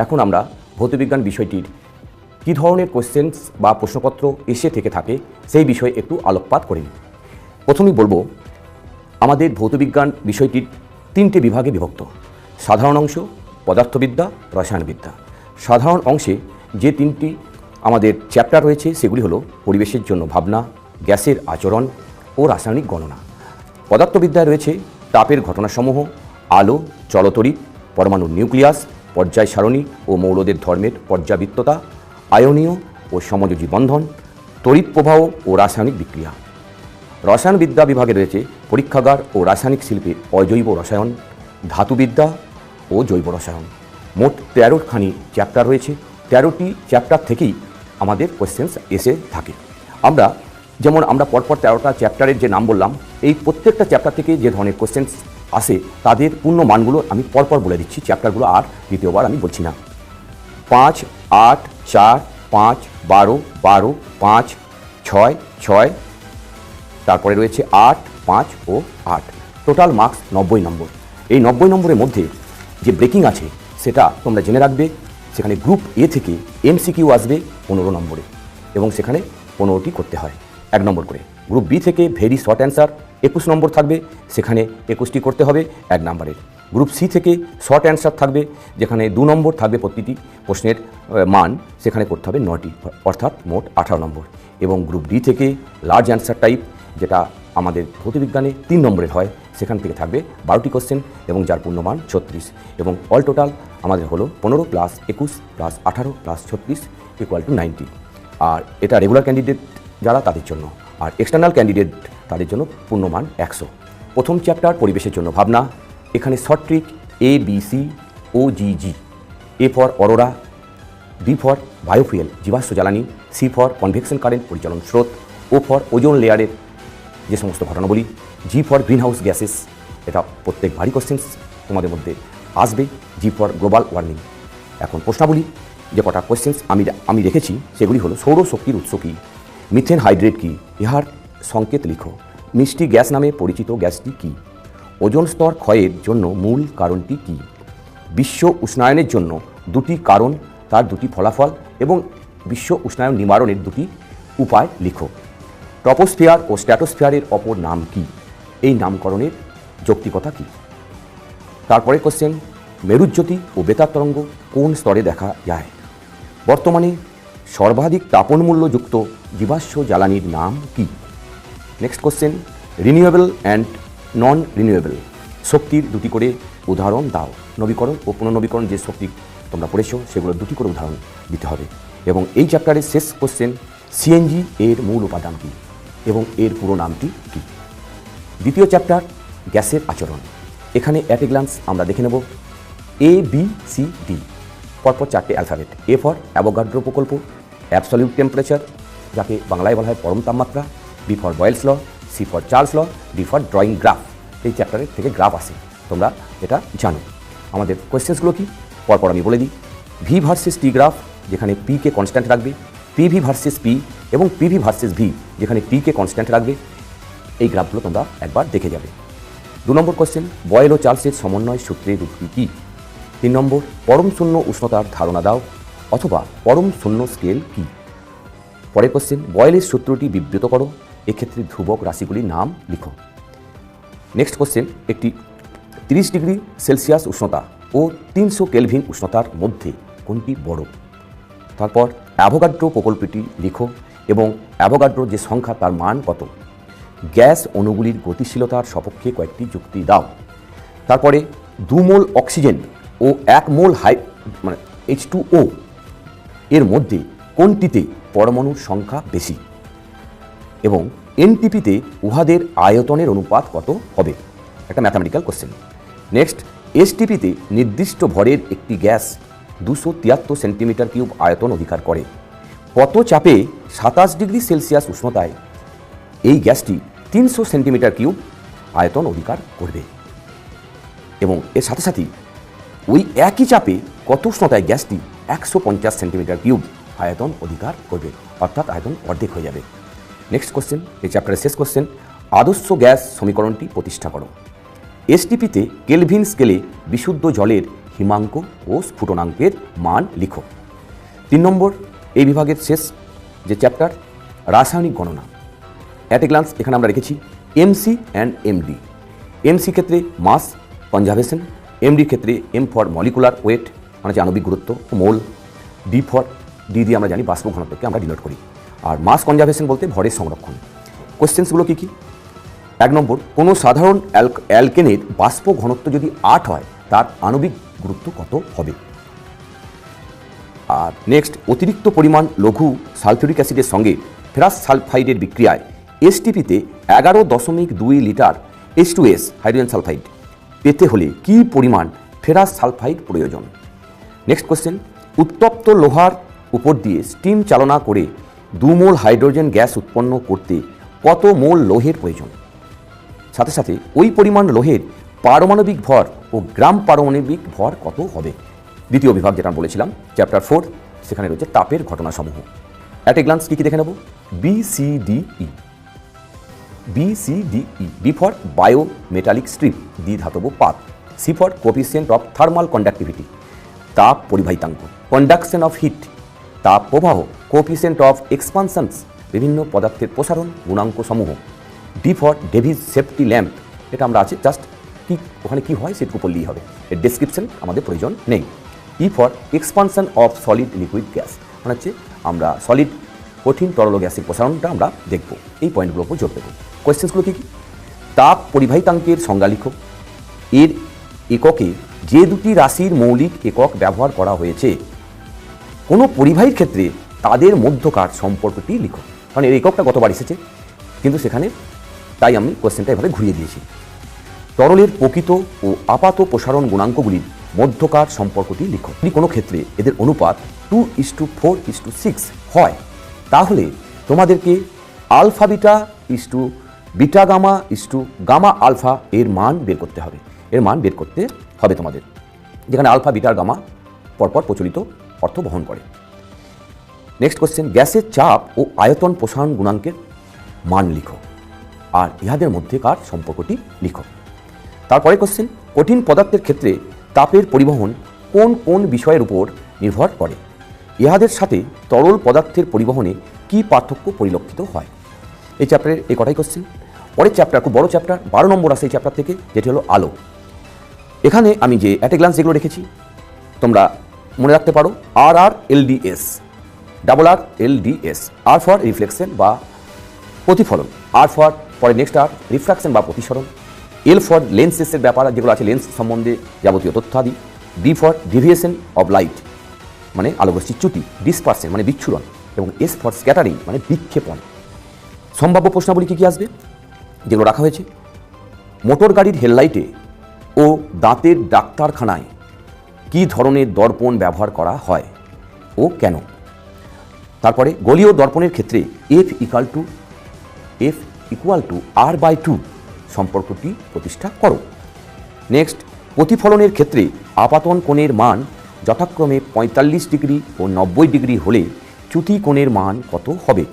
এখন আমরা ভৌতবিজ্ঞান বিষয়টির কী ধরনের কোশ্চেন্স বা প্রশ্নপত্র এসে থেকে থাকে সেই বিষয়ে একটু আলোকপাত করি। প্রথমেই বলবো, আমাদের ভৌতবিজ্ঞান বিষয়টির 3টে বিভাগে বিভক্ত: সাধারণ অংশ, পদার্থবিদ্যা, রসায়নবিদ্যা। সাধারণ অংশে যে 3টি আমাদের চ্যাপ্টার রয়েছে সেগুলি হলো পরিবেশের জন্য ভাবনা, গ্যাসের আচরণ ও রাসায়নিক গণনা। পদার্থবিদ্যায় রয়েছে তাপের ঘটনাসমূহ, আলো, চলতড়িৎ, পরমাণুর নিউক্লিয়াস, পর্যায় সারণী ও মৌলদের ধর্মের পর্যাবৃত্ততা, আয়নীয় ও সমযোজী বন্ধন, তড়িৎ প্রবাহ ও রাসায়নিক বিক্রিয়া। রসায়নবিদ্যা বিভাগে রয়েছে পরীক্ষাগার ও রাসায়নিক শিল্পে অজৈব রসায়ন, ধাতুবিদ্যা ও জৈব রসায়ন। মোট 13খানি চ্যাপ্টার রয়েছে। 13টি চ্যাপ্টার থেকেই আমাদের কোয়েশ্চেন্স এসে থাকে। আমরা পরপর 13টা চ্যাপ্টারের যে নাম বললাম, এই প্রত্যেকটা চ্যাপ্টার থেকে যে ধরনের কোয়েশ্চেন্স আসে তাদের পূর্ণ মানগুলো আমি পরপর বলে দিচ্ছি। চ্যাপ্টারগুলো আর দ্বিতীয়বার আমি বলছি না। 5, 8, 4, 5, 12, 12, 5, 6, 6, তারপরে রয়েছে 8, 5 ও 8। টোটাল মার্কস 90 নম্বর। এই 90 নম্বরের মধ্যে যে ব্রেকিং আছে সেটা তোমরা জেনে রাখবে। সেখানে গ্রুপ এ থেকে এমসিকিউ আসবে 15 নম্বরে এবং সেখানে 15টি করতে হয় 1 নম্বর করে। গ্রুপ বি থেকে ভেরি শর্ট অ্যান্সার 21 নম্বর থাকবে, সেখানে 21টি করতে হবে 1 নম্বরের। গ্রুপ সি থেকে শর্ট অ্যান্সার থাকবে, যেখানে 2 নম্বর থাকবে প্রতিটি প্রশ্নের মান, সেখানে করতে হবে 9টি, অর্থাৎ মোট 18 নম্বর। এবং গ্রুপ ডি থেকে লার্জ অ্যান্সার টাইপ, যেটা আমাদের ভৌতবিজ্ঞানে 3 নম্বরের হয়, সেখান থেকে থাকবে 12টি কোশ্চেন এবং যার পূর্ণমান 36। এবং অল টোটাল আমাদের হলো 15 + 21 + 18 + 36 = 90। আর এটা রেগুলার ক্যান্ডিডেট যারা তাদের জন্য, আর এক্সটার্নাল ক্যান্ডিডেট তাদের জন্য পূর্ণমান 100। প্রথম চ্যাপ্টার পরিবেশের জন্য ভাবনা। এখানে short trick ABC OGG: A for aurora, B for biofuel জীবাশ্ম জ্বালানি, C ফর কনভেকশন কারেন্ট পরিচালন স্রোত, O ফর ওজোন লেয়ারের যে সমস্ত ঘটনাবলী, G ফর গ্রিনহাউস গ্যাসেস। এটা প্রত্যেক ভারী কোশ্চেন্স তোমাদের মধ্যে আসবে। G for global warming. এখন প্রশ্নাবলী যে কটা কোশ্চেন্স আমি রেখেছি সেগুলি হলো: সৌরশক্তির উৎস কী? মিথেন হাইড্রেট কী? ইহার সংকেত লিখো। মিষ্টি গ্যাস নামে পরিচিত গ্যাসটি কী? ওজোন স্তর ক্ষয়ের জন্য মূল কারণটি কী? বিশ্ব উষ্ণায়নের জন্য 2টি কারণ, তার 2টি ফলাফল এবং বিশ্ব উষ্ণায়ন নিবারণের 2টি উপায় লিখো। ট্রপোস্ফিয়ার ও স্ট্র্যাটোস্ফিয়ারের অপর নাম কী? এই নামকরণের যৌক্তিকতা কী? তারপরে কোশ্চেন: মেরুজ্যোতি ও বেতার তরঙ্গ কোন স্তরে দেখা যায়? বর্তমানে সর্বাধিক তাপনমূল্যযুক্ত জীবাশ্ম জ্বালানির নাম কী? Next question: renewable and non renewable শক্তির 2টি করে উদাহরণ দাও। নবীকরণ ও পুনর্নবীকরণ যে শক্তি তোমরা পড়েছো সেগুলোর 2টি করে উদাহরণ দিতে হবে। এবং এই চ্যাপ্টারের শেষ কোশ্চেন: সিএনজি এর মূল উপাদান কী এবং এর পুরো নামটি কী? দ্বিতীয় চ্যাপ্টার গ্যাসের আচরণ। এখানে অ্যাট এ গ্লান্স আমরা দেখে নেব ABCD, পরপর 4টে অ্যালফাবেট। A ফর অ্যাভোগাড্রো প্রকল্প, অ্যাবসলিউট টেম্পারেচার, যাকে বাংলায় বলা হয় পরম তাপমাত্রা, B for Boyle's law, C for Charles law, D for drawing graph. এই চ্যাপ্টারের থেকে গ্রাফ আসে, তোমরা এটা জানো। আমাদের কোয়েশ্চেন্সগুলো কি পরপর আমি বলে দিই। V ভার্সেস T গ্রাফ, যেখানে P কে কনস্ট্যান্ট রাখবে, PV ভার্সেস P এবং PV ভার্সেস V, যেখানে T কে কনস্ট্যান্ট রাখবে। এই গ্রাফগুলো তোমরা একবার দেখে যাবে। 2 নম্বর কোশ্চেন: বয়েল ও চার্লসের সমন্বয় সূত্রের রূপটি কী? 3 নম্বর: পরম শূন্য উষ্ণতার ধারণা দাও, অথবা পরম শূন্য স্কেল কী? পরের কোশ্চেন: বয়েলের সূত্রটি বিবৃত করো, এক্ষেত্রে ধ্রুবক রাশিগুলির নাম লিখো। নেক্সট কোশ্চেন: একটি 30 ডিগ্রি সেলসিয়াস উষ্ণতা ও 300 কেলভিন উষ্ণতার মধ্যে কোনটি বড়? তারপর অ্যাভোগাড্রো প্রকল্পটি লিখো এবং অ্যাভোগাড্রোর যে সংখ্যা তার মান কত? গ্যাস অণুগুলির গতিশীলতার সপক্ষে কয়েকটি যুক্তি দাও। তারপরে 2 মোল অক্সিজেন ও 1 মোল H2O এর মধ্যে কোনটিতে পরমাণুর সংখ্যা বেশি এবং এনটিপিতে উহাদের আয়তনের অনুপাত কত হবে? একটা ম্যাথামেটিক্যাল কোশ্চেন। নেক্সট, এসটিপিতে নির্দিষ্ট ভরের একটি গ্যাস 273 সেন্টিমিটার কিউব আয়তন অধিকার করে। কত চাপে 27 ডিগ্রি সেলসিয়াস উষ্ণতায় এই গ্যাসটি 300 সেন্টিমিটার কিউব আয়তন অধিকার করবে? এবং এর সাথে সাথেই ওই একই চাপে কত উষ্ণতায় গ্যাসটি 150 সেন্টিমিটার কিউব আয়তন অধিকার করবে, অর্থাৎ আয়তন অর্ধেক হয়ে যাবে। নেক্সট কোশ্চেন, এই চ্যাপ্টারের শেষ কোশ্চেন: আদর্শ গ্যাস সমীকরণটি প্রতিষ্ঠা করো। এসটিপিতে কেলভিন স্কেলে বিশুদ্ধ জলের হিমাঙ্ক ও স্ফুটনাঙ্কের মান লিখো। 3 নম্বর এই বিভাগের শেষ যে চ্যাপ্টার রাসায়নিক গণনা। অ্যাট এ গ্লান্স এখানে আমরা রেখেছি এমসি অ্যান্ড এমডি। এমসি ক্ষেত্রে মাস কনজারভেশন, এমডি ক্ষেত্রে এম ফর মলিকুলার ওয়েট মানে যে আণবিক গুরুত্ব, মোল, ডি ফর ডি দিয়ে আমরা জানি বাষ্প ঘনত্বকে আমরা ডিনোট করি, আর মাস কনজারভেশন বলতে ভরের সংরক্ষণ। কোশ্চেন্সগুলো কী কী? 1 নম্বর, কোনো সাধারণ অ্যালকেনের বাষ্প ঘনত্ব যদি 8 হয় তার আণবিক গুরুত্ব কত হবে? আর নেক্সট, অতিরিক্ত পরিমাণ লঘু সালফিউরিক অ্যাসিডের সঙ্গে ফেরাস সালফাইডের বিক্রিয়ায় এসটিপিতে 11.2 লিটার H2S হাইড্রোজেন সালফাইড পেতে হলে কী পরিমাণ ফেরাস সালফাইড প্রয়োজন? নেক্সট কোশ্চেন, উত্তপ্ত লোহার উপর দিয়ে স্টিম চালনা করে 2 মোল হাইড্রোজেন গ্যাস উৎপন্ন করতে কত মোল লোহের প্রয়োজন? সাথে সাথে ওই পরিমাণ লোহের পারমাণবিক ভর ও গ্রাম পারমাণবিক ভর কত হবে? দ্বিতীয় বিভাগ যেটা বলেছিলাম চ্যাপ্টার 4, সেখানে রয়েছে তাপের ঘটনাসমূহ। অ্যাট এ গ্লান্স কী কী দেখে নেব? BCDE। BCDE, B for bimetallic strip, দ্বি ধাতব পাত। C for coefficient of thermal conductivity, তাপ পরিবাহিতাঙ্ক। কন্ডাকশন অফ হিট, তাপ প্রবাহ। কোফিসিয়েন্ট অফ এক্সপানশনস, বিভিন্ন পদার্থের প্রসারণ গুণাঙ্ক সমূহ। D for Davy's safety lamp, এটা আমরা আছে জাস্ট কি ওখানে কী হয় সেটুকু পড়লেই হবে, এর ডেসক্রিপশন আমাদের প্রয়োজন নেই। E for expansion of solid liquid gas, মানে হচ্ছে আমরা সলিড কঠিন তরল গ্যাসের প্রসারণটা আমরা দেখব, এই পয়েন্টগুলোর উপর জোর দেব। কোয়েশ্চেন্সগুলো কী কী? তাপ পরিবাহিতাঙ্কের সংজ্ঞা লিখো। এর এককে যে দুটি রাশির মৌলিক একক ব্যবহার করা হয়েছে কোনো পরিবাহীর ক্ষেত্রে তাদের মধ্যকার সম্পর্কটি লিখো। কারণ এর এককটা গতবার এসেছে কিন্তু সেখানে, তাই আমি কোয়েশ্চেনটা এভাবে ঘুরিয়ে দিয়েছি। তরলের প্রকৃত ও আপাত প্রসারণ গুণাঙ্কগুলির মধ্যকার সম্পর্কটি লিখো। যদি কোনো ক্ষেত্রে এদের অনুপাত 2:4:6 হয় তাহলে তোমাদেরকে alpha beta is to beta gamma is to gamma alpha এর মান বের করতে হবে। এর মান বের করতে হবে তোমাদের, যেখানে আলফা বিটা গামা পরপর প্রচলিত অর্থ বহন করে। নেক্সট কোশ্চেন, গ্যাসের চাপ ও আয়তন প্রসারণ গুণাঙ্কের মান লিখো আর ইহাদের মধ্যেকার সম্পর্কটি লিখো। তারপরে কোশ্চেন, কঠিন পদার্থের ক্ষেত্রে তাপের পরিবহন কোন কোন বিষয়ের উপর নির্ভর করে? ইহাদের সাথে তরল পদার্থের পরিবহনে কি পার্থক্য পরিলক্ষিত হয়? এই চ্যাপ্টারের এই কটাই কোশ্চেন। পরের চ্যাপ্টার খুব বড় চ্যাপ্টার, 12 নম্বর আসে এই চ্যাপ্টার থেকে, যেটি হলো আলো। এখানে আমি যে অ্যাট এ গ্লান্স যেগুলো রেখেছি তোমরা মনে রাখতে পারো। RRLDS, RRLDS, R for reflection বা প্রতিফলন, আর ফর পরে নেক্সট আর রিফ্রাকশন বা প্রতিসরণ, এল ফর লেন্সেসের ব্যাপার যেগুলো আছে লেন্স সম্বন্ধে যাবতীয় তথ্যাদি, D for deviation of light মানে আলোকরশ্মির চ্যুতি, ডিসপারশন মানে বিচ্ছুরণ, এবং এস ফর স্ক্যাটারিং মানে বিক্ষেপণ। সম্ভাব্য প্রশ্নাবলী কী কী আসবে যেগুলো রাখা হয়েছে? মোটর গাড়ির হেডলাইটে ও দাঁতের ডাক্তারখানায় কী ধরনের দর্পণ ব্যবহার করা হয় ও কেন? তারপরে গলীয় দর্পণের ক্ষেত্রে F ইকুয়াল টু R/2 সম্পর্কটি প্রতিষ্ঠা করো। নেক্সট, প্রতিফলনের ক্ষেত্রে আপাতন কোণের মান যথাক্রমে 45 ডিগ্রি ও 90 ডিগ্রি হলে চ্যুতি কোণের মান কত হবে?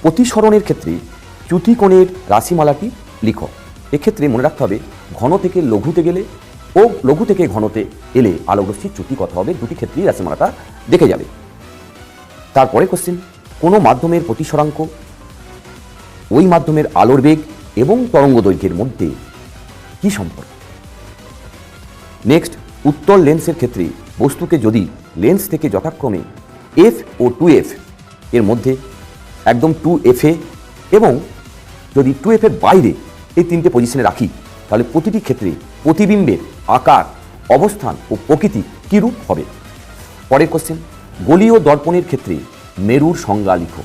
প্রতিসরণের ক্ষেত্রে চ্যুতি কোণের রাশিমালাটি লিখো। এক্ষেত্রে মনে রাখতে হবে ঘন থেকে লঘুতে গেলে ও লঘু থেকে ঘনতে এলে আলোকরশ্মির চ্যুতি কত হবে, দুটি ক্ষেত্রেই রাশিমালাটা দেখে যাবে। তারপরে কোশ্চেন, কোনো মাধ্যমের প্রতিসরাঙ্ক ওই মাধ্যমের আলোর বেগ এবং তরঙ্গ দৈর্ঘ্যের মধ্যে কি সম্পর্ক? নেক্সট, উত্তল লেন্সের ক্ষেত্রে বস্তুকে যদি লেন্স থেকে যথাক্রমে F ও 2F এর মধ্যে একদম 2F এবং যদি 2F এর বাইরে এই তিনটে পজিশনে রাখি তাহলে প্রতিটি ক্ষেত্রে প্রতিবিম্বের আকার, অবস্থান ও প্রকৃতি কীরূপ হবে? পরের কোশ্চেন, গলীয় দর্পণের ক্ষেত্রে মেরুর সংজ্ঞা লিখো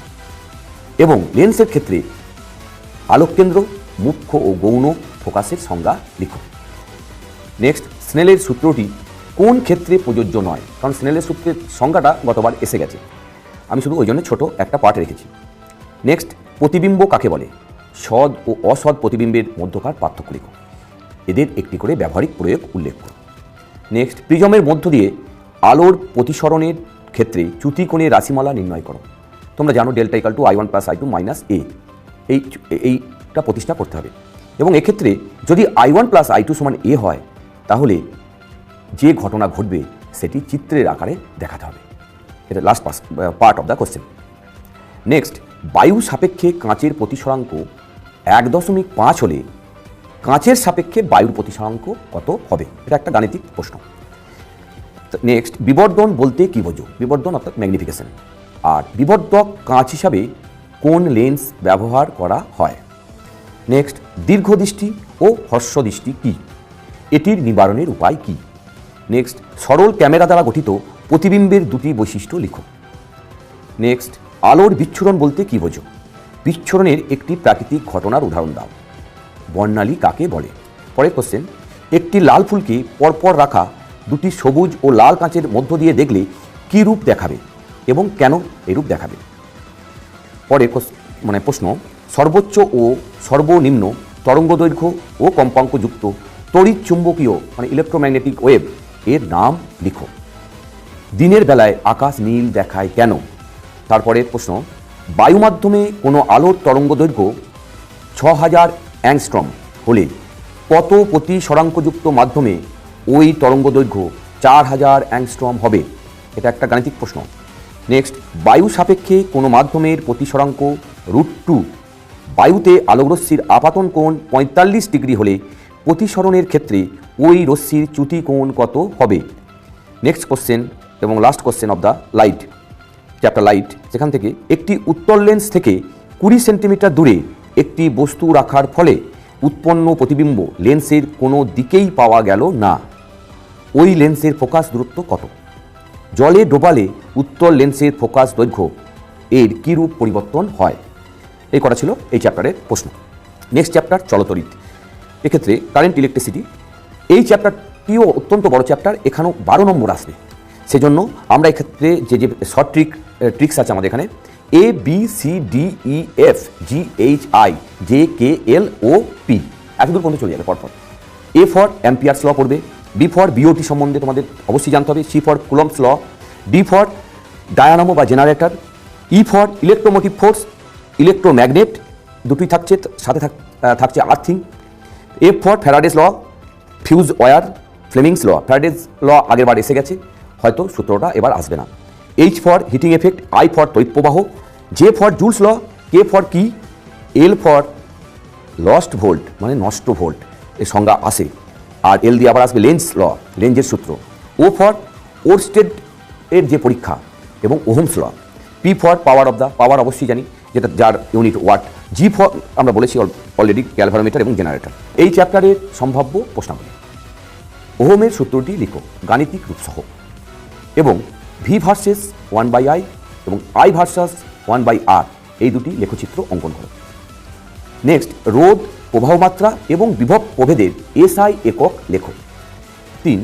এবং লেন্সের ক্ষেত্রে আলোককেন্দ্র, মুখ্য ও গৌণ ফোকাসের সংজ্ঞা লিখো। নেক্সট, স্নেলের সূত্রটি কোন ক্ষেত্রে প্রযোজ্য নয়? কারণ স্নেলের সূত্রের সংজ্ঞাটা গতবার এসে গেছে, আমি শুধু ওই জন্য ছোট একটা পার্ট রেখেছি। নেক্সট, প্রতিবিম্ব কাকে বলে? সৎ ও অসৎ প্রতিবিম্বের মধ্যকার পার্থক্য লিখো, এদের একটি করে ব্যবহারিক প্রয়োগ উল্লেখ করো। নেক্সট, প্রিজমের মধ্য দিয়ে আলোর প্রতিসরণের ক্ষেত্রে চ্যুতি কোণের রাশিমালা নির্ণয় করো। তোমরা জানো delta equal to I1 + I2 - A, এইটা প্রতিষ্ঠা করতে হবে। এবং এক্ষেত্রে যদি I1 + I2 = A হয় তাহলে যে ঘটনা ঘটবে সেটি চিত্রের আকারে দেখাতে হবে। এটা last part of the question. Next, বায়ু সাপেক্ষে কাঁচের প্রতিসরাঙ্ক 1.5 হলে কাঁচের সাপেক্ষে বায়ুর প্রতিসরাঙ্ক কত হবে? এটা একটা গাণিতিক প্রশ্ন। নেক্সট, বিবর্ধন বলতে কী বোঝো? বিবর্ধন অর্থাৎ ম্যাগনিফিকেশন। আর বিবর্ধক কাঁচ হিসাবে কোন লেন্স ব্যবহার করা হয়? নেক্সট, দীর্ঘদৃষ্টি ও হ্রস্বদৃষ্টি কী? এটির নিবারণের উপায় কী? নেক্সট, সরল ক্যামেরা দ্বারা গঠিত প্রতিবিম্বের দুটি বৈশিষ্ট্য লিখো। নেক্সট, আলোর বিচ্ছুরণ বলতে কী বোঝো? বিচ্ছুরণের একটি প্রাকৃতিক ঘটনার উদাহরণ দাও। বর্ণালী কাকে বলে? পরের কোশ্চেন, একটি লাল ফুলকে পরপর রাখা দুটি সবুজ ও লাল কাঁচের মধ্য দিয়ে দেখলে কী রূপ দেখাবে এবং কেন এরূপ দেখাবে? পরের প্রশ্ন, সর্বোচ্চ ও সর্বনিম্ন তরঙ্গদৈর্ঘ্য ও কম্পাঙ্কযুক্ত তড়িৎ চুম্বকীয় ইলেকট্রোম্যাগনেটিক ওয়েভ এর নাম লিখো। দিনের বেলায় আকাশ নীল দেখায় কেন? তারপরের প্রশ্ন, বায়ু মাধ্যমে কোনো আলোর তরঙ্গদৈর্ঘ্য 6000 অ্যাংস্ট্রম হলে কত প্রতিসরাঙ্কযুক্ত মাধ্যমে ওই তরঙ্গদৈর্ঘ্য 4000 অ্যাংস্ট্রম হবে? এটা একটা গাণিতিক প্রশ্ন। নেক্সট, বায়ু সাপেক্ষে কোনো মাধ্যমের প্রতিসরাঙ্ক √2। বায়ুতে আলোকরশ্মির আপাতন কোণ 45 ডিগ্রি হলে প্রতিসরণের ক্ষেত্রে ওই রশ্মির চ্যুতি কোণ কত হবে? নেক্সট কোশ্চেন এবং last question of the light, chapter light, সেখান থেকে একটি উত্তল লেন্স থেকে 20 সেন্টিমিটার দূরে একটি বস্তু রাখার ফলে উৎপন্ন প্রতিবিম্ব লেন্সের কোনো দিকেই পাওয়া গেল না। ওই লেন্সের ফোকাস দূরত্ব কত? জলে ডোবালে উত্তল লেন্সের ফোকাস দৈর্ঘ্য এর কী রূপ পরিবর্তন হয়? এই করা ছিল এই চ্যাপ্টারের প্রশ্ন। নেক্সট চ্যাপ্টার চলতরিৎ, এক্ষেত্রে কারেন্ট ইলেকট্রিসিটি। এই চ্যাপ্টারটিও অত্যন্ত বড় চ্যাপ্টার, এখানেও 12 নম্বর আসবে। সেজন্য আমরা এক্ষেত্রে যে শর্ট ট্রিক্স আছে আমাদের এখানে, ABCDEFGHIJKLOP এতদূর পর্যন্ত চলে যাবে পরপর। এ ফর অ্যাম্পিয়ার্স ল পড়বে, বি ফর বিওটি সম্বন্ধে তোমাদের অবশ্যই জানতে হবে, C for Coulomb's law, D for dynamo বা generator, E for electromotive force, electromagnet দুটোই থাকছে, সাথে থাকছে earthing, F for Faraday's law, fuse wire, Fleming's law. Faraday's law আগেরবার এসে গেছে, হয়তো সূত্রটা এবার আসবে না। H for heating effect, I for তড়িৎ প্রবাহ, J for Joule's law, K for key, L for lost volt নষ্ট ভোল্ট এর সংজ্ঞা আসে, আর এল দিয়ে আবার আসবে লেন্স ল, লেন্সের সূত্র। ও ফর ওরস্টেড এর যে পরীক্ষা এবং Ohm's law. P for power of the, power অবশ্যই জানি যেটা যার ইউনিট ওয়াট। জি ফর আমরা বলেছি অলরেডি গ্যালভানোমিটার এবং জেনারেটর। এই চ্যাপ্টারের সম্ভাব্য প্রশ্নাবলী। ওহমের সূত্রটি লিখো গাণিতিক রূপসহ, এবং ভি ভার্সেস 1/I এবং আই ভার্সাস 1/R এই দুটি লেখচিত্র অঙ্কন করো। নেক্সট, রোধ, প্রবাহমাত্রা এবং বিভব প্রভেদের SI একক লেখো। 3,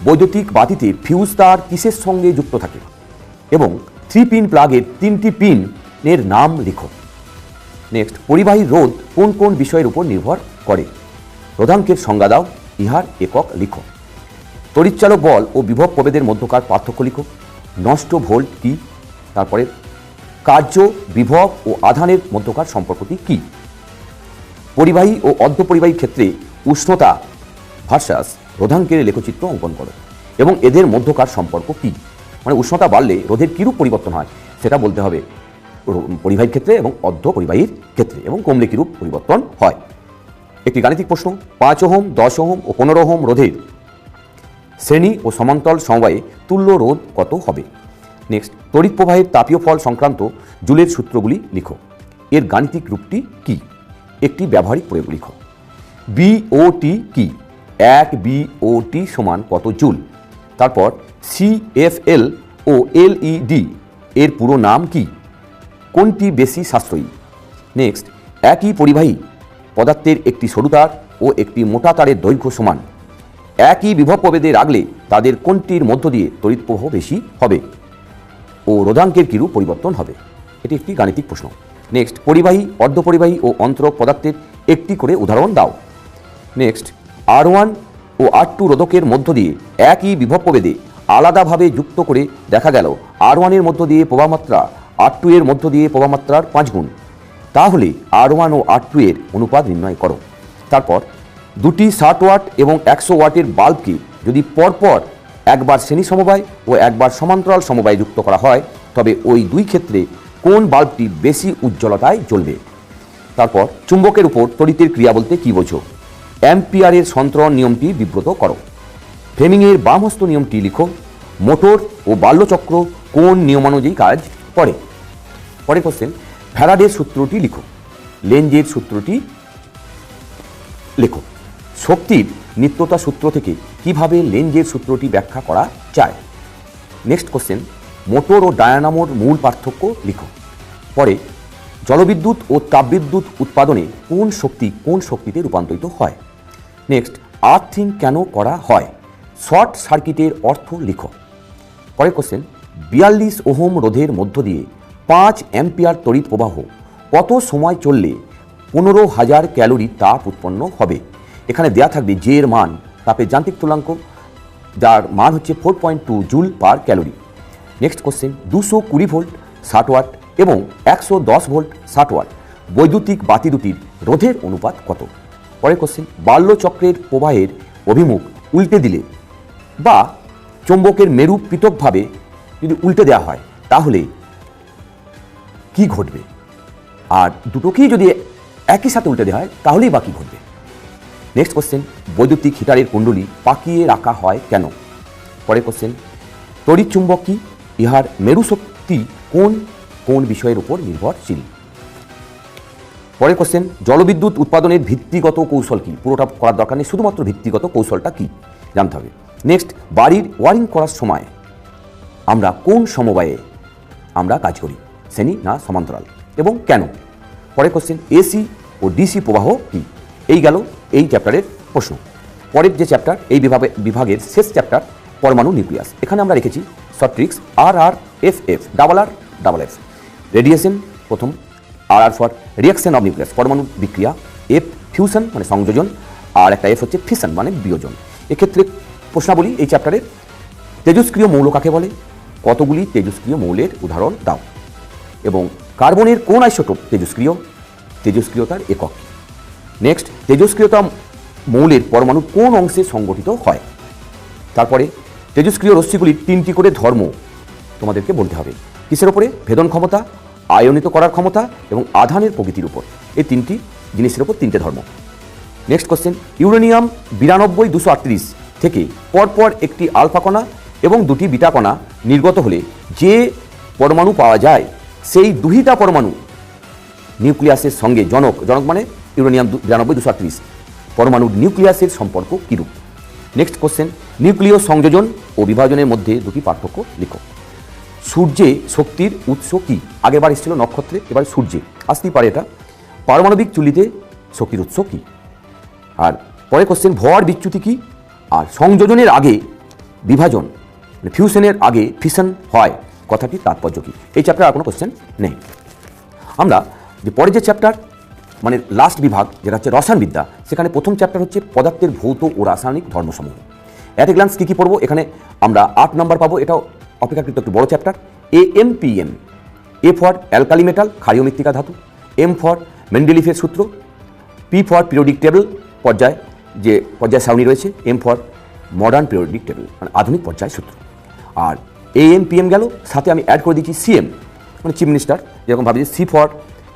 বৈদ্যুতিক বাতিতে ফিউজ তার কিসের সঙ্গে যুক্ত থাকে এবং 3 পিন প্লাগের 3টি পিনের নাম লিখো। নেক্সট, পরিবাহী রোধ কোন কোন বিষয়ের উপর নির্ভর করে? রোধাঙ্কের সংজ্ঞা দাও, ইহার একক লিখো। তড়িৎচালক বল ও বিভব প্রভেদের মধ্যকার পার্থক্য লিখো। নষ্ট ভোল্ট কি? তারপরে কার্য, বিভব ও আধানের মধ্যকার সম্পর্কটি কি? পরিবাহী ও অর্ধপরিবাহী ক্ষেত্রে উষ্ণতা ভার্সাস রোধাঙ্কের লেখচিত্র অঙ্কন করো এবং এদের মধ্যকার সম্পর্ক কি? উষ্ণতা বাড়লে রোধের কীরূপ পরিবর্তন হয় সেটা বলতে হবে পরিবাহীর ক্ষেত্রে এবং অর্ধপরিবাহীর ক্ষেত্রে, এবং কমলে কীরূপ পরিবর্তন হয়। একটি গাণিতিক প্রশ্ন, 5 ওহম, 10 ওহম ও 15 ওহম রোধের শ্রেণী ও সমান্তরাল সমবায়ে তুল্য রোধ কত হবে? নেক্সট, তড়িৎ প্রবাহের তাপীয় ফল সংক্রান্ত জুলের সূত্রগুলি লিখো। এর গাণিতিক রূপটি কি? একটি ব্যবহারিক প্রয়োগ লিখো। বিওটি কি? 1 বিওটি সমান কত জুল? তারপর সিএফএল ও এলইডি এর পুরো নাম কি? কোনটি বেশি সাশ্রয়ী? নেক্সট, একই পরিবাহী পদার্থের একটি সরু তার ও একটি মোটা তারের দৈর্ঘ্য সমান, একই বিভব প্রভেদে রাখলে তাদের কোনটির মধ্য দিয়ে তড়িৎ প্রবাহ বেশি হবে ও রোধাঙ্কের কিরূপ পরিবর্তন হবে? এটি একটি গাণিতিক প্রশ্ন। নেক্সট, পরিবাহী, অর্ধপরিবাহী ও অন্তরক পদার্থের একটি করে উদাহরণ দাও। নেক্সট, R1 ও R2 রোধকের মধ্য দিয়ে একই বিভব প্রভেদে আলাদাভাবে যুক্ত করে দেখা গেল R1 এর মধ্য দিয়ে প্রবাহমাত্রা R2 এর মধ্য দিয়ে প্রবাহমাত্রার 5 গুণ। তাহলে R1 ও R2 এর অনুপাত নির্ণয় করো। তারপর দুটি 60 ওয়াট এবং 100 ওয়াটের বাল্বকে যদি পরপর একবার শ্রেণী সমবায় ও একবার সমান্তরাল সমবায় যুক্ত করা হয় তবে ওই দুই ক্ষেত্রে কোন বাল্বটি বেশি উজ্জ্বলতায় জ্বলবে। তারপর চুম্বকের উপর তড়িতের ক্রিয়া বলতে কী বোঝো? অ্যাম্পিয়ারের সন্তরণ নিয়মটি বিব্রত করো। ফ্লেমিংয়ের বামহস্ত নিয়মটি লিখো। মোটর ও বাল্যচক্র কোন নিয়মানুযায়ী কাজ করে? পরের কোশ্চেন, ফ্যারাডের সূত্রটি লিখো। লেঞ্জের সূত্রটি লেখো। শক্তির নিত্যতা সূত্র থেকে কিভাবে লেঞ্জের সূত্রটি ব্যাখ্যা করা যায়? নেক্সট কোশ্চেন, মোটর ও ডায়নামোর মূল পার্থক্য লিখো। পরে জলবিদ্যুৎ ও তাপবিদ্যুৎ উৎপাদনে কোন শক্তি কোন শক্তিতে রূপান্তরিত হয়? নেক্সট, আর্থিং কেন করা হয়? শর্ট সার্কিটের অর্থ লিখো। পরের কোশ্চেন, 42 ওহম রোধের মধ্য দিয়ে 5 অ্যাম্পিয়ার তড়িৎ প্রবাহ কত সময় চললে 15,000 ক্যালোরি তাপ উৎপন্ন হবে? এখানে দেয়া থাকবে জে এর মান, তাপের যান্ত্রিক তুল্যাঙ্ক, যার মান হচ্ছে 4.2 joule per calorie. Next question, 220 volt 60 watt এবং 110 ভোল্ট 60 ওয়াট বৈদ্যুতিক বাতি দুটির রোধের অনুপাত কত? পরের কোশ্চেন, বাল্যচক্রের প্রবাহের অভিমুখ উল্টে দিলে বা চৌম্বকের মেরু পৃথকভাবে যদি উল্টে দেওয়া হয় তাহলে কি ঘটবে? আর দুটোকেই যদি একই সাথে উল্টে দেওয়া হয় তাহলেই বা কী ঘটবে? নেক্সট কোশ্চেন, বৈদ্যুতিক হিটারের কুণ্ডলী পাকিয়ে রাখা হয় কেন? পরের কোশ্চেন, তড়িৎ চুম্বক কি? ইহার মেরু শক্তি কোন কোন বিষয়ের উপর নির্ভরশীল? পরের কোশ্চেন, জলবিদ্যুৎ উৎপাদনের ভিত্তিগত কৌশল কি? পুরোটা করার দরকার নেই, শুধুমাত্র ভিত্তিগত কৌশলটা কি জানতে হবে। নেক্সট, বাড়ির ওয়ারিং করার সময় আমরা কোন সমবায়ে আমরা কাজ করি? শ্রেণী না সমান্তরাল, এবং কেন? পরের কোশ্চেন, এসি ও ডিসি প্রবাহ কি? এই গেল এই চ্যাপ্টারের প্রশ্ন। পরের যে চ্যাপ্টার, এই বিভাগের শেষ চ্যাপ্টার, পরমাণু নিউক্লিয়াস। এখানে আমরা রেখেছি short tricks RR, FF, radiation প্রথম, RR for reaction of nucleus পরমাণু বিক্রিয়া, F ফিউশন মানে সংযোজন, আর একটা F হচ্ছে ফিশন মানে বিয়োজন। এক্ষেত্রে প্রশ্নাবলী এই চ্যাপ্টারের, তেজস্ক্রিয় মৌল কাকে বলে? কতগুলি তেজস্ক্রিয় মৌলের উদাহরণ দাও। এবং কার্বনের কোন আইসোটোপ তেজস্ক্রিয়? তেজস্ক্রিয়তার একক। নেক্সট, তেজস্ক্রিয়তা মৌলের পরমাণুর কোন অংশে সংগঠিত হয়? তারপরে তেজস্ক্রিয় রশ্মিগুলির 3টি করে ধর্ম তোমাদেরকে বলতে হবে। কিসের ওপরে? ভেদন ক্ষমতা, আয়নিত করার ক্ষমতা এবং আধানের প্রকৃতির উপর। এই 3টি জিনিসের উপর 3টে ধর্ম। নেক্সট কোশ্চেন, ইউরেনিয়াম 92-238 থেকে পরপর একটি আলফা কণা এবং 2টি বিটা কণা নির্গত হলে যে পরমাণু পাওয়া যায় সেই 2টা পরমাণু নিউক্লিয়াসের সঙ্গে জনক মানে ইউরেনিয়াম 92-238 পরমাণুর নিউক্লিয়াসের সম্পর্ক কীরূপ? নেক্সট কোশ্চেন, নিউক্লিয় সংযোজন ও বিভাজনের মধ্যে 2টি পার্থক্য লিখো। সূর্যে শক্তির উৎস কি? আগেরবার এসেছিল নক্ষত্রে, এবার সূর্যে আসতেই পারে এটা। পারমাণবিক চুল্লিতে শক্তির উৎস কি? আর পরের কোশ্চেন, ভর বিচ্যুতি কি? আর সংযোজনের আগে বিভাজন মানে ফিউশনের আগে ফিশন হয় কথাটি তাৎপর্য কি? এই চ্যাপ্টার আর কোনো কোশ্চেন নেই। আমরা যে পরে যে চ্যাপ্টার মানে লাস্ট বিভাগ যেটা হচ্ছে রসায়নবিদ্যা, সেখানে প্রথম চ্যাপ্টার হচ্ছে পদার্থের ভৌত ও রাসায়নিক ধর্মসমূহ। অ্যাট এ গ্লান্স কী কী পড়বো? এখানে আমরা 8 নম্বর পাবো, এটাও অপেক্ষাকৃত একটু বড় chapter. AMPM, A for alkali metal ক্ষারীয় মৃত্তিকা ধাতু, এম ফর মেন্ডেলিফের সূত্র, পি ফর পিরিয়ডিক টেবিল পর্যায় যে পর্যায় সারণী রয়েছে, M for modern periodic table মানে আধুনিক পর্যায় সূত্র। আর AMPM গেল, সাথে আমি অ্যাড করে দিচ্ছি CM মানে চিফ মিনিস্টার, যেরকম ভাবি যে সি ফর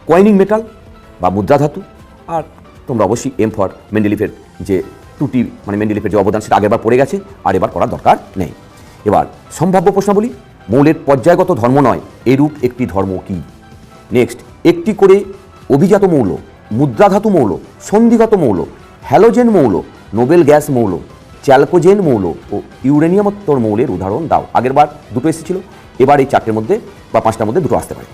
কয়েনিং মেটাল বা মুদ্রা ধাতু। আর তোমরা অবশ্যই এম ফর মেন্ডেলিফের যে ত্রুটি মানে মেন্ডেলিফের যে অবদান সেটা আগেরবার পড়ে গেছে, আর এবার করার দরকার নেই। এবার সম্ভাব্য প্রশ্নাবলী, মৌলের পর্যায়গত ধর্ম নয় এরূপ একটি ধর্ম কি? নেক্সট, একটি করে অভিজাত মৌল, মুদ্রাধাতু মৌল, সন্ধিগত মৌল, হ্যালোজেন মৌল, নোবেল গ্যাস মৌল, চ্যালকোজেন মৌল ও ইউরেনিয়ামোত্তর মৌলের উদাহরণ দাও। আগেরবার 2টো এসেছিল, এবার এই 4টের মধ্যে বা 5টার মধ্যে 2টো আসতে পারে।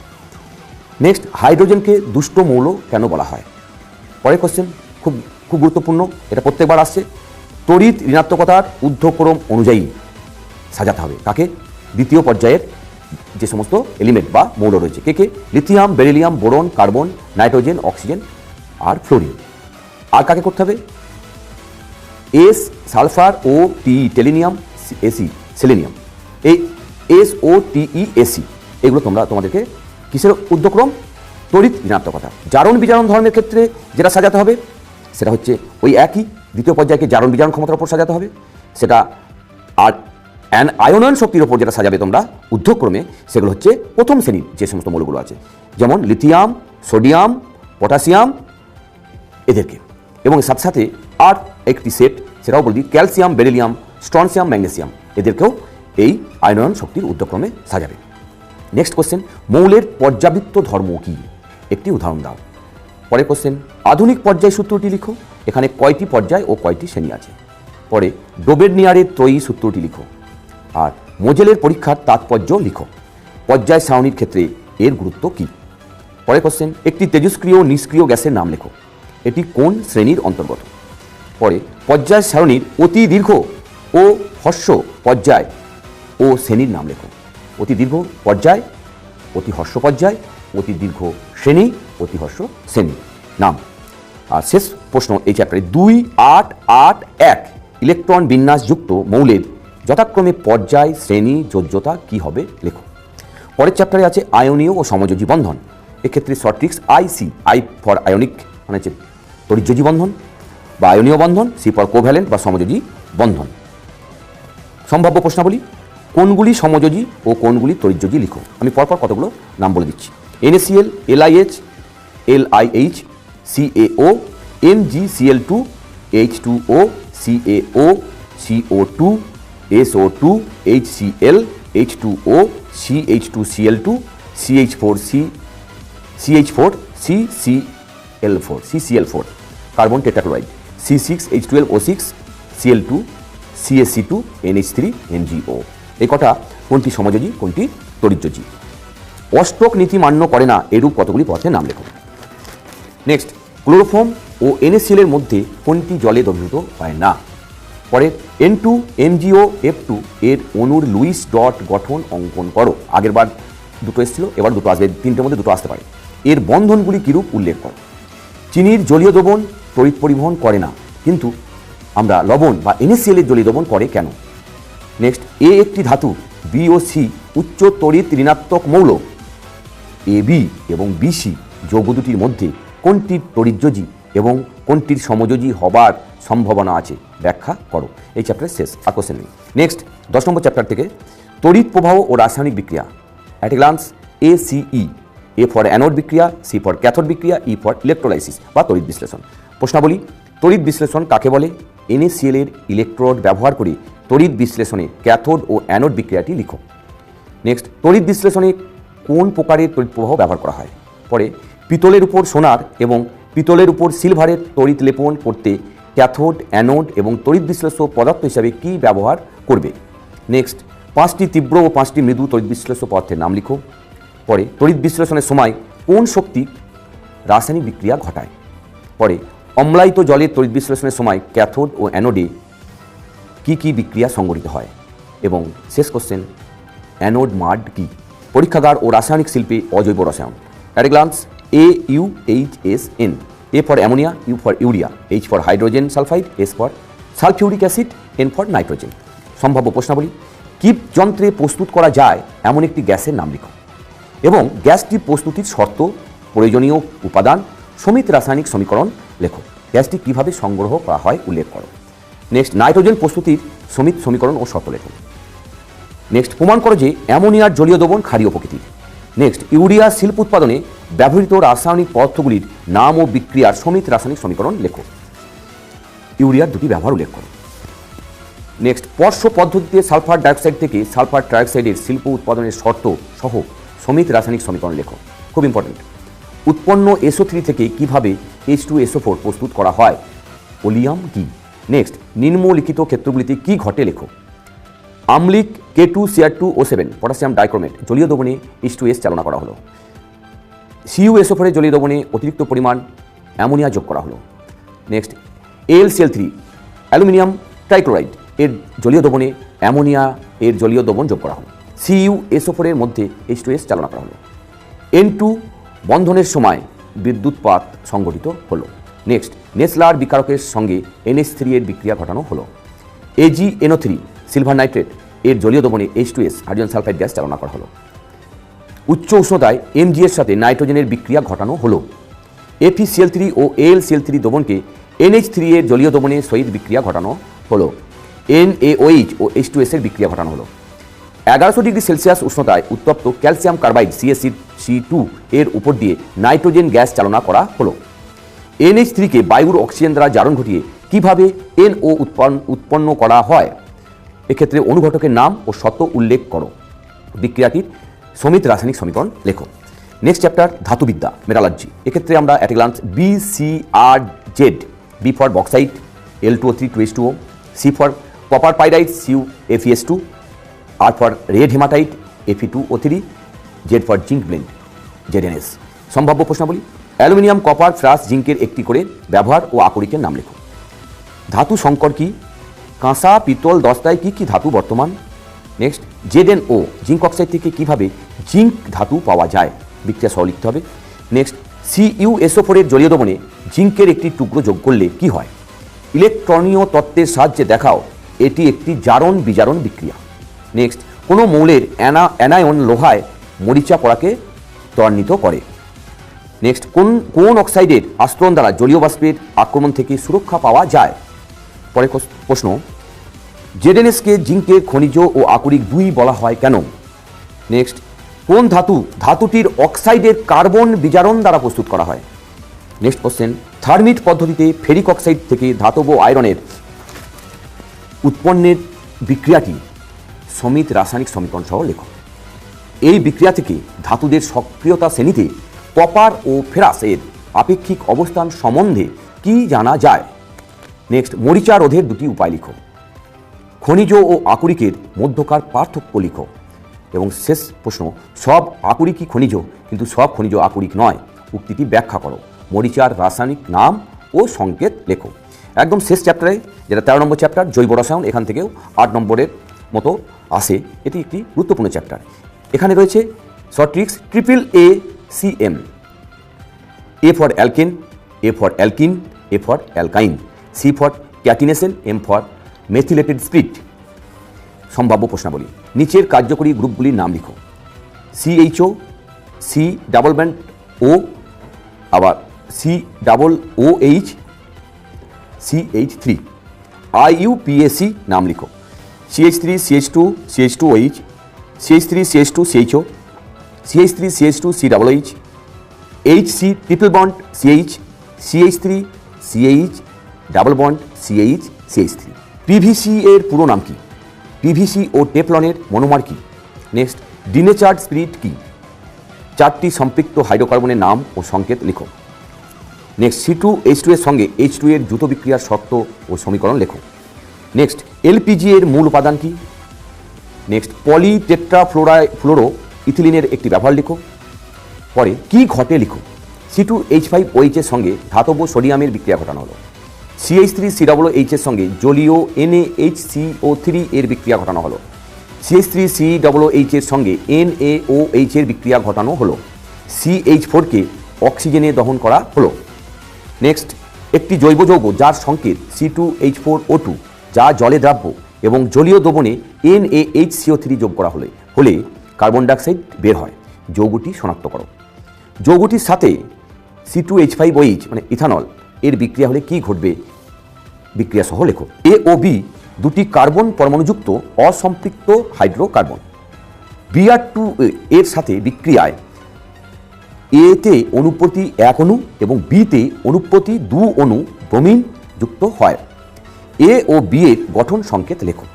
নেক্সট, হাইড্রোজেনকে দুষ্ট মৌল কেন বলা হয়? পরের কোশ্চেন খুব খুব গুরুত্বপূর্ণ, এটা প্রত্যেকবার আসছে। তড়িৎ ঋণাত্মকতার ঊর্ধ্বক্রম অনুযায়ী সাজাতে হবে কাকে? দ্বিতীয় পর্যায়ের যে সমস্ত এলিমেন্ট বা মৌল রয়েছে, কে? Lithium, beryllium, boron, carbon, nitrogen, oxygen আর ফ্লোরিন। আর কাকে করতে হবে? S sulphur, O T tellurium, S E selenium. এই SOTE এগুলো তোমাদেরকে কিসের ঊর্ধ্বক্রম? তড়িৎ ঋণাত্মকতা। জারণ বিজারণ ধর্মের ক্ষেত্রে যেটা সাজাতে হবে সেটা হচ্ছে ওই একই দ্বিতীয় পর্যায়কে জারণ বিজারণ ক্ষমতার উপর সাজাতে হবে। সেটা আর আয়নন শক্তির ওপর যেটা সাজাবে তোমরা ঊর্ধ্বক্রমে, সেগুলো হচ্ছে প্রথম শ্রেণীর যে সমস্ত মৌলগুলো আছে, যেমন লিথিয়াম, সোডিয়াম, পটাশিয়াম, এদেরকে। এবং সাথে সাথে আর একটি সেট, সেটাও বলি, ক্যালসিয়াম, বেরিলিয়াম, স্ট্রনসিয়াম, ম্যাগনেসিয়াম, এদেরকেও এই আয়নন শক্তির ঊর্ধ্বক্রমে সাজাবে। নেক্সট কোশ্চেন, মৌলের পর্যাবৃত্ত ধর্ম কি? একটি উদাহরণ দাও। পরে কোশ্চেন, আধুনিক পর্যায় সূত্রটি লিখো। এখানে কয়টি পর্যায় ও কয়টি শ্রেণী আছে? পরে ডোবেরনিয়ারের ত্রয়ী সূত্রটি লিখো। আর মোজেলের পরীক্ষার তাৎপর্য লিখো। পর্যায় সারণীর ক্ষেত্রে এর গুরুত্ব কী? পরে কোশ্চেন, একটি তেজস্ক্রিয় নিষ্ক্রিয় গ্যাসের নাম লেখো। এটি কোন শ্রেণীর অন্তর্গত? পরে পর্যায় সারণীর অতি দীর্ঘ ও হ্রস্ব পর্যায় ও শ্রেণীর নাম লেখো। অতি দীর্ঘ পর্যায়, অতি হ্রস্ব পর্যায়, অতি দীর্ঘ শ্রেণী, অতি হ্রস্ব শ্রেণী নাম। আর শেষ প্রশ্ন এই চ্যাপ্টারে 2, 8, 8, 1 ইলেকট্রন বিন্যাসযুক্ত মৌলের যথাক্রমে পর্যায়, শ্রেণী, যোজ্যতা কী হবে লেখো। পরের চ্যাপ্টারে আছে আয়নীয় ও সমযোজী বন্ধন। এক্ষেত্রে short tricks IC, I for ionic মানে হচ্ছে তড়িৎযোজী বন্ধন বা আয়নীয় বন্ধন, সি ফর কোভ্যালেন্ট বা সমযোজী বন্ধন। সম্ভাব্য প্রশ্নাবলী, কোনগুলি সমযোজী ও কোনগুলি তড়িৎযোজী লিখো। আমি পরপর কতগুলো নাম বলে দিচ্ছি। NaCl, LiH, LiH, CaO, MgCl2, H2O, CaO, CO2, SO2, HCl, H2O, CH2Cl2, CH4C, CH4, CCl4, carbon tetrachloride, C6H12O6, Cl2, CaC2, NH3, MgO। এই কটা কোনটি সমযোজী, কোনটি তড়িৎযোজী। অষ্টক নীতি মান্য করে না এরূপ কতগুলি পদার্থের নাম লেখো। নেক্সট, ক্লোরোফর্ম ও NaCl এর মধ্যে কোনটি জলে দ্রবীভূত হয় না। পরে N2MgO F2 এর অণুর লুইস ডট গঠন অঙ্কন করো। আগেরবার দুটো এসেছিল, এবার দুটো আসবে, তিনটের মধ্যে দুটো আসতে পারে। এর বন্ধনগুলি কিরূপ উল্লেখ করো। চিনির জলীয় দ্রবণ তড়িৎ পরিবহন করে না, কিন্তু আমরা লবণ বা NaCl এর জলীয় দ্রবণ করে কেন। নেক্সট, এ একটি ধাতু, বি ও সি উচ্চ তড়িৎ ঋণাত্মক মৌল। AB এবং BC যৌগ দুটির মধ্যে কোনটির তড়িৎযোজী এবং কোনটির সমযোজী হবার সম্ভাবনা আছে ব্যাখ্যা করো। এই চ্যাপ্টারের শেষ, আর কোশ্চেন নেই। নেক্সট 10 নম্বর চ্যাপ্টার থেকে তড়িৎ প্রবাহ ও রাসায়নিক বিক্রিয়া। At a glance, ACE, A for anode বিক্রিয়া, সি ফর ক্যাথোড বিক্রিয়া, ই ফর ইলেকট্রোলাইসিস বা তড়িৎ বিশ্লেষণ। প্রশ্নাবলী, তড়িৎ বিশ্লেষণ কাকে বলে? NaCl এর ইলেকট্রোড ব্যবহার করে তড়িৎ বিশ্লেষণে ক্যাথোড ও অ্যানোড বিক্রিয়াটি লিখো। নেক্সট, তড়িৎ বিশ্লেষণে কোন প্রকারের তড়িৎ প্রবাহ ব্যবহার করা হয়। পরে পিতলের উপর সোনার এবং পিতলের উপর সিলভারের তড়িৎ লেপন করতে ক্যাথোড, অ্যানোড এবং তড়িৎ বিশ্লেষ্য পদার্থ হিসাবে কী ব্যবহার করবে। নেক্সট, 5টি তীব্র ও 5টি মৃদু তড়িৎ বিশ্লেষ্য পদার্থের নাম লিখো। পরে তড়িৎ বিশ্লেষণের সময় কোন শক্তি রাসায়নিক বিক্রিয়া ঘটায়। পরে অম্লায়িত জলের তড়িৎ বিশ্লেষণের সময় ক্যাথোড ও অ্যানোডে কী কী বিক্রিয়া সংঘটিত হয়। এবং শেষ কোশ্চেন, অ্যানোড মাড কি। পরীক্ষাগার ও রাসায়নিক শিল্পে অজৈব রসায়ন। At a glance, AUHSN, A for ammonia, U for urea, H for hydrogen sulphide, S for sulphuric acid, N for nitrogen. সম্ভাব্য প্রশ্নাবলী, কিপ যন্ত্রে প্রস্তুত করা যায় এমন একটি গ্যাসের নাম লিখো। এবং গ্যাসটি প্রস্তুতির শর্ত, প্রয়োজনীয় উপাদান, সমিত রাসায়নিক সমীকরণ লেখো। গ্যাসটি কীভাবে সংগ্রহ করা হয় উল্লেখ করো। নেক্সট, নাইট্রোজেন প্রস্তুতির সমিত সমীকরণ ও শর্ত লেখো। নেক্সট, প্রমাণ করো যে অ্যামোনিয়ার জলীয় দ্রবণ ক্ষারীয় প্রকৃতির। নেক্সট, ইউরিয়া শিল্প উৎপাদনে ব্যবহৃত রাসায়নিক পদার্থগুলির নাম ও বিক্রিয়ার সমিত রাসায়নিক সমীকরণ লেখো। ইউরিয়ার দুটি ব্যবহার উল্লেখ করো। নেক্সট, স্পর্শ পদ্ধতিতে সালফার ডাইঅক্সাইড থেকে সালফার ট্রাইঅক্সাইডের শিল্প উৎপাদনের শর্ত সহ সমিত রাসায়নিক সমীকরণ লেখো। খুব ইম্পর্টেন্ট। উৎপন্ন SO3 থেকে কিভাবে H2SO4 প্রস্তুত করা হয়। ওলিয়াম কি। নেক্সট, নিম্নলিখিত ক্ষেত্রগুলিতে কি ঘটে লেখো। আম্লিক K2Cr2O7 পটাশিয়াম ডাইক্রোমেট জলীয় দ্রবণে H2S চালনা করা হলো। CuSO4 এর জলীয় দ্রবণে অতিরিক্ত পরিমাণ অ্যামোনিয়া যোগ করা হলো। নেক্সট, AlCl3 অ্যালুমিনিয়াম ট্রাইক্লোরাইড এর জলীয় দ্রবণে অ্যামোনিয়া এর জলীয় দ্রবণ যোগ করা হলো। CuSO4 এর মধ্যে H2S চালনা করা হলো। N2 বন্ধনের সময় বিদ্যুৎপাত সংঘটিত হলো। নেক্সট, নেসলার বিকারকের সঙ্গে NH3 এর বিক্রিয়া ঘটানো হলো। AgNO3 সিলভার নাইট্রেট এর জলীয় দ্রবণে H2S হাইড্রোজেন সালফাইড গ্যাস চালনা করা হলো। উচ্চ উষ্ণতায় Mg এর সাথে নাইট্রোজেনের বিক্রিয়া ঘটানো হলো। FeCl3 ও AlCl3 দ্রবণকে NH3 এর জলীয় দ্রবণে সহিত বিক্রিয়া ঘটানো হলো। NaOH ও H2S এর বিক্রিয়া ঘটানো হলো। 1100 ডিগ্রি সেলসিয়াস উষ্ণতায় উত্তপ্ত ক্যালসিয়াম কার্বাইড CaC2 এর উপর দিয়ে নাইট্রোজেন গ্যাস চালনা করা হলো। NH3 কে বায়ুর অক্সিজেন দ্বারা জারণ ঘটিয়ে কিভাবে NO উৎপন্ন করা হয়, এক্ষেত্রে অনুঘটকের নাম ও শর্ত উল্লেখ করো। বিক্রিয়াটির সমিত রাসায়নিক সমীকরণ লেখো। নেক্সট চ্যাপ্টার ধাতুবিদ্যা মেটালার্জি। এক্ষেত্রে আমরা at a glance BCrZ, B for bauxite L2O3 2H2O, C for copper pyrite CuFeS2, R for red haematite Fe2O3, Z for zinc blende ZnS। সম্ভাব্য প্রশ্নাবলী: অ্যালুমিনিয়াম, কপার, ফ্রাস, জিঙ্কের একটি করে ব্যবহার ও আকরিকের নাম লেখো। ধাতু সংকর কি? কাঁসা, পিতল, দস্তায় কি কি ধাতু বর্তমান? নেক্সট ZnO, জিঙ্ক অক্সাইড থেকে কিভাবে জিঙ্ক ধাতু পাওয়া যায়, বিক্রিয়া সহ লিখতে হবে। নেক্সট CuSO4 এর জলীয় দ্রবণে জিঙ্কের একটি টুকরো যোগ করলে কি হয়? ইলেকট্রনীয় তত্ত্বের সাহায্যে দেখাও এটি একটি জারণ বিজারণ বিক্রিয়া। নেক্সট কোনো মৌলের অ্যানায়ন লোহায় মরিচা পড়াকে ত্বরান্বিত করে। নেক্সট কোন অক্সাইডের আস্তরণ দ্বারা জলীয় বাষ্পের আক্রমণ থেকে সুরক্ষা পাওয়া যায়? পরের প্রশ্ন, ZnS কে জিঙ্কের খনিজ ও আকরিক দুই বলা হয় কেন? নেক্সট কোন ধাতুটির অক্সাইডের কার্বন বিজারণ দ্বারা প্রস্তুত করা হয়? নেক্সট কোশ্চেন, থার্মিট পদ্ধতিতে ফেরিক অক্সাইড থেকে ধাতব আয়রনের উৎপন্নের বিক্রিয়াটি সমিত রাসায়নিক সমীকরণ সহ লেখো। এই বিক্রিয়া থেকে ধাতুদের সক্রিয়তা শ্রেণীতে কপার ও ফেরাস এর আপেক্ষিক অবস্থান সম্বন্ধে কি জানা যায়? নেক্সট মরিচা রোধের দুটি উপায় লিখো। খনিজ ও আকরিকের মধ্যকার পার্থক্য লিখো। এবং শেষ প্রশ্ন, সব আকরিকই খনিজ কিন্তু সব খনিজ আকরিক নয়, উক্তিটি ব্যাখ্যা করো। মরিচার রাসায়নিক নাম ও সংকেত লেখো। একদম শেষ চ্যাপ্টারে, যেটা 13 নম্বর চ্যাপ্টার জৈব রসায়ন, এখান থেকেও 8 নম্বরের মতো আসে। এটি একটি গুরুত্বপূর্ণ চ্যাপ্টার। এখানে রয়েছে short tricks AAACM, A for alkane, A for alkyne, A for অ্যালকাইন, C for catenation, M for methylated spirit. সম্ভাব্য প্রশ্নাবলী: নিচের কার্যকরী গ্রুপগুলির নাম লিখো। CHO, C double band O, আবার COOH, CH3। IUPAC নাম লিখো। CH3 CH2 CH2OH, CH3 CH2 CHO, CH3 CH2 COOH, HC triple bond CH, CH3 CH double bond CH CH3। PVC এর পুরো নাম কি? PVC ও টেফলনের মনোমার কি? নেক্সট ডিনেচার্ড স্পিরিট কি? 4টি সম্পৃক্ত হাইড্রোকার্বনের নাম ও সংকেত লিখো। নেক্সট C2H2 এর সঙ্গে H2 এর দ্রুত বিক্রিয়ার শর্ত ও সমীকরণ লেখো। নেক্সট LPG এর মূল উপাদান কি? নেক্সট পলিটেট্রাফ্লোরো ইথিলিনের একটি ব্যবহার লিখো। পরে কি ঘটে লিখো। C2H5OH এর সঙ্গে ধাতব সোডিয়ামের বিক্রিয়া ঘটানো হলো। CH3COOH এর সঙ্গে জলীয় NaHCO3 এর বিক্রিয়া ঘটানো হলো। CH3COOH এর সঙ্গে NaOH এর বিক্রিয়া ঘটানো হলো। CH4 কে অক্সিজেনে দহন করা হলো। নেক্সট একটি জৈব যৌগ যার সংকেত C2H4O2, যা জলে দ্রাব্য এবং জলীয় দ্রবণে NaHCO3 যোগ করা হলে কার্বন ডাইঅক্সাইড বের হয়। যৌগটি শনাক্ত করো। যৌগটির সাথে C2H5OH মানে ইথানল এর বিক্রিয়া হলে কি ঘটবে, বিক্রিয়া সহ লেখো। A ও B দুটি কার্বন পরমাণুযুক্ত অসম্পৃক্ত হাইড্রোকার্বন। Br2 এর সাথে বিক্রিয়ায় A তে অনুপ্রতি 1 অণু এবং B তে অনুপ্রতি 2 অণু ব্রোমিন যুক্ত হয়। A ও B এর গঠন সংকেত লেখো।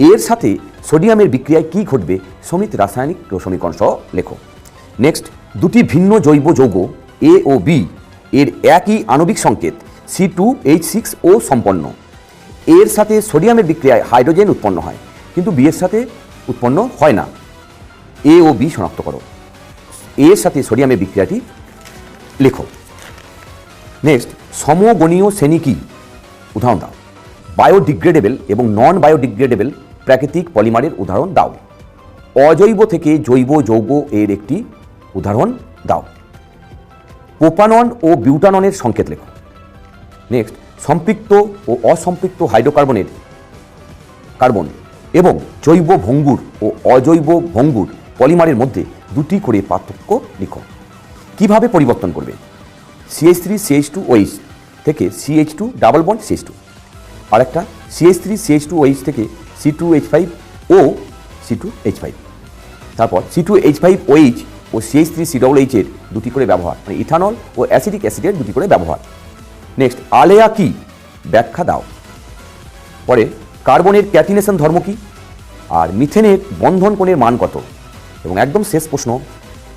এর সাথে সোডিয়ামের বিক্রিয়ায় কি ঘটবে, সমিত রাসায়নিক সমীকরণ সহ লেখো। নেক্সট দুটি ভিন্ন জৈব যৌগ A ও B এর একই আণবিক সংকেত C2H6O সম্পন্ন। এর সাথে সোডিয়ামের বিক্রিয়ায় হাইড্রোজেন উৎপন্ন হয়, কিন্তু বি এর সাথে উৎপন্ন হয় না। A ও B শনাক্ত করো। এর সাথে সোডিয়ামের বিক্রিয়াটি লেখো। নেক্সট সমগণীয় শ্রেণী কি, উদাহরণ দাও। বায়োডিগ্রেডেবল এবং নন বায়োডিগ্রেডেবল প্রাকৃতিক পলিমারের উদাহরণ দাও। অজৈব থেকে জৈব যৌগ এর একটি উদাহরণ দাও। প্রোপানন ও বিউটাননের সংকেত লেখো। নেক্সট সম্পৃক্ত ও অসম্পৃক্ত কার্বন এবং জৈব ভঙ্গুর ও অজৈব ভঙ্গুর পলিমারের মধ্যে দুটি করে পার্থক্য লিখো। কিভাবে পরিবর্তন করবে? CH3CH2OH থেকে CH2 ডাবল বন্ড CH2। আর একটা CH3CH2OH থেকে C2H5 ও C2H5। তারপর C2H5OH ও CH3COOH এর দুটি করে ব্যবহার, মানে ইথানল ও অ্যাসিডিক অ্যাসিডের দুটি করে ব্যবহার। নেক্সট, আলেয়া কি, ব্যাখ্যা দাও। পরে কার্বনের ক্যাটিনেশন ধর্ম কি, আর মিথেনের বন্ধন কোণের মান কত। এবং একদম শেষ প্রশ্ন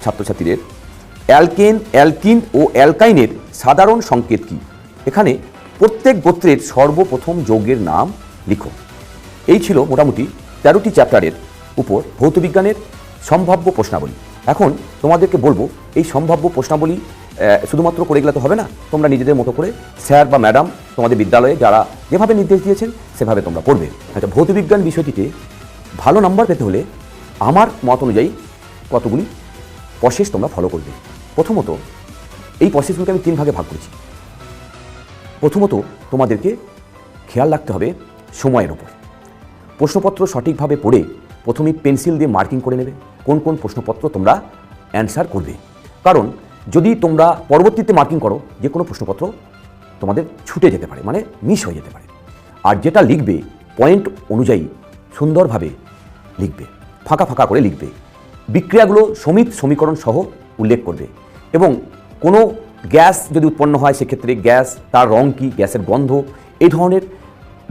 ছাত্রছাত্রীদের, অ্যালকিন ও অ্যালকাইনের সাধারণ সংকেত কি। এখানে প্রত্যেক গোত্রের সর্বপ্রথম যৌগের নাম লিখো। এই ছিল মোটামুটি 13টি চ্যাপ্টারের উপর ভৌতবিজ্ঞানের সম্ভাব্য প্রশ্নাবলী। এখন তোমাদেরকে বলবো, এই সম্ভাব্য প্রশ্নাবলী শুধুমাত্র করে গেলে তো হবে না, তোমরা নিজেদের মতো করে স্যার বা ম্যাডাম তোমাদের বিদ্যালয়ে যারা যেভাবে নির্দেশ দিয়েছেন সেভাবে তোমরা পড়বে। আচ্ছা, ভৌতবিজ্ঞান বিষয়টিতে ভালো নাম্বার পেতে হলে আমার মত অনুযায়ী কতগুলি প্রসেস তোমরা ফলো করবে। প্রথমত, এই প্রসেসগুলোকে আমি 3 ভাগে ভাগ করেছি। প্রথমত, তোমাদেরকে খেয়াল রাখতে হবে সময়ের ওপর। প্রশ্নপত্র সঠিকভাবে পড়ে প্রথমেই পেন্সিল দিয়ে মার্কিং করে নেবে কোন কোন প্রশ্নপত্র তোমরা অ্যান্সার করবে। কারণ যদি তোমরা পরবর্তীতে মার্কিং করো, যে কোনো প্রশ্নপত্র তোমাদের ছুটে যেতে পারে, মানে মিস হয়ে যেতে পারে। আর যেটা লিখবে পয়েন্ট অনুযায়ী সুন্দরভাবে লিখবে, ফাঁকা ফাঁকা করে লিখবে। বিক্রিয়াগুলো সমিত সমীকরণ সহ উল্লেখ করবে। এবং কোনো গ্যাস যদি উৎপন্ন হয় সেক্ষেত্রে গ্যাস, তার রং কী, গ্যাসের গন্ধ, এই ধরনের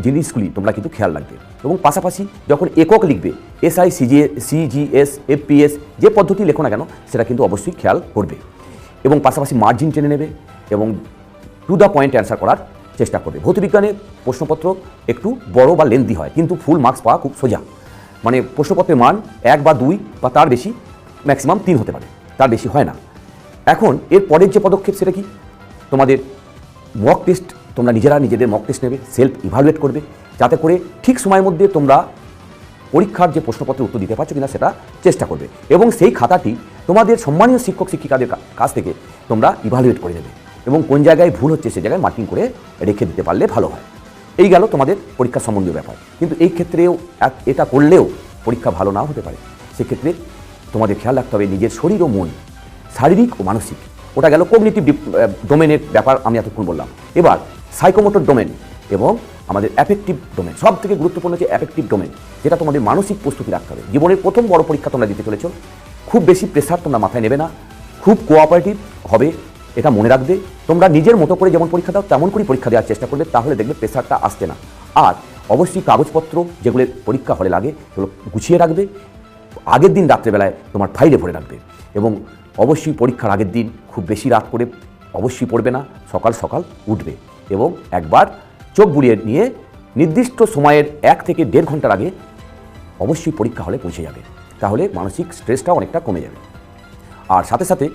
জিনিসগুলি তোমরা কিন্তু খেয়াল রাখবে। এবং পাশাপাশি যখন একক লিখবে, SI, CGS, FPS যে পদ্ধতি লেখো না কেন সেটা কিন্তু অবশ্যই খেয়াল করবে। এবং পাশাপাশি মার্জিন টেনে নেবে এবং টু দ্য পয়েন্ট অ্যান্সার করার চেষ্টা করবে। ভৌতবিজ্ঞানের প্রশ্নপত্র একটু বড় বা লেন্দি হয়, কিন্তু ফুল মার্কস পাওয়া খুব সোজা। মানে প্রশ্নপত্রের মান 1 বা 2 বা তার বেশি, ম্যাক্সিমাম 3 হতে পারে, তার বেশি হয় না। এখন এর পরের যে পদক্ষেপ সেটা কি, তোমাদের মক টেস্ট। তোমরা নিজেদের মক টেস্ট নেবে, সেলফ ইভালুয়েট করবে, যাতে করে ঠিক সময়ের মধ্যে তোমরা পরীক্ষার যে প্রশ্নপত্রের উত্তর দিতে পারছো কিনা সেটা চেষ্টা করবে। এবং সেই খাতাটি তোমাদের সম্মানীয় শিক্ষক শিক্ষিকাদের কাছ থেকে তোমরা ইভালুয়েট করে নেবে এবং কোন জায়গায় ভুল হচ্ছে সে জায়গায় মার্কিং করে রেখে দিতে পারলে ভালো হয়। এই গেল তোমাদের পরীক্ষা সম্বন্ধীয় ব্যাপার। কিন্তু এই ক্ষেত্রেও এটা করলেও পরীক্ষা ভালো নাও হতে পারে। সেক্ষেত্রে তোমাদের খেয়াল রাখতে হবে নিজের শরীর ও মন, শারীরিক ও মানসিক। ওটা গেল কগনিটিভ ডোমেনের ব্যাপার, আমি এতক্ষণ বললাম। এবার সাইকোমোটর ডোমেন এবং আমাদের অ্যাফেক্টিভ ডোমেন। সব থেকে গুরুত্বপূর্ণ হচ্ছে অ্যাফেক্টিভ ডোমেন, যেটা তোমাদের মানসিক প্রস্তুতি রাখতে হবে। জীবনের প্রথম বড় পরীক্ষা তোমরা দিতে চলেছ, খুব বেশি প্রেশার তোমরা মাথায় নেবে না, খুব কোঅপারেটিভ হবে, এটা মনে রাখবে। তোমরা নিজের মতো করে যেমন পরীক্ষা দাও তেমন করে পরীক্ষা দেওয়ার চেষ্টা করবে, তাহলে দেখবে প্রেশারটা আসছে না। আর অবশ্যই কাগজপত্র যেগুলো পরীক্ষা হলে লাগে সেগুলো গুছিয়ে রাখবে, আগের দিন রাত্রেবেলায় তোমার ফাইলে ভরে রাখবে। এবং অবশ্যই পরীক্ষার আগের দিন খুব বেশি রাত করে অবশ্যই পড়বে না, সকাল সকাল উঠবে এবং একবার চোখ বুলিয়ে নিয়ে নির্দিষ্ট সময়ের 1 থেকে 1.5 ঘন্টার আগে অবশ্যই পরীক্ষা হলে পৌঁছে যাবে। তাহলে মানসিক স্ট্রেসটাও অনেকটা কমে যাবে। আর সাথে সাথে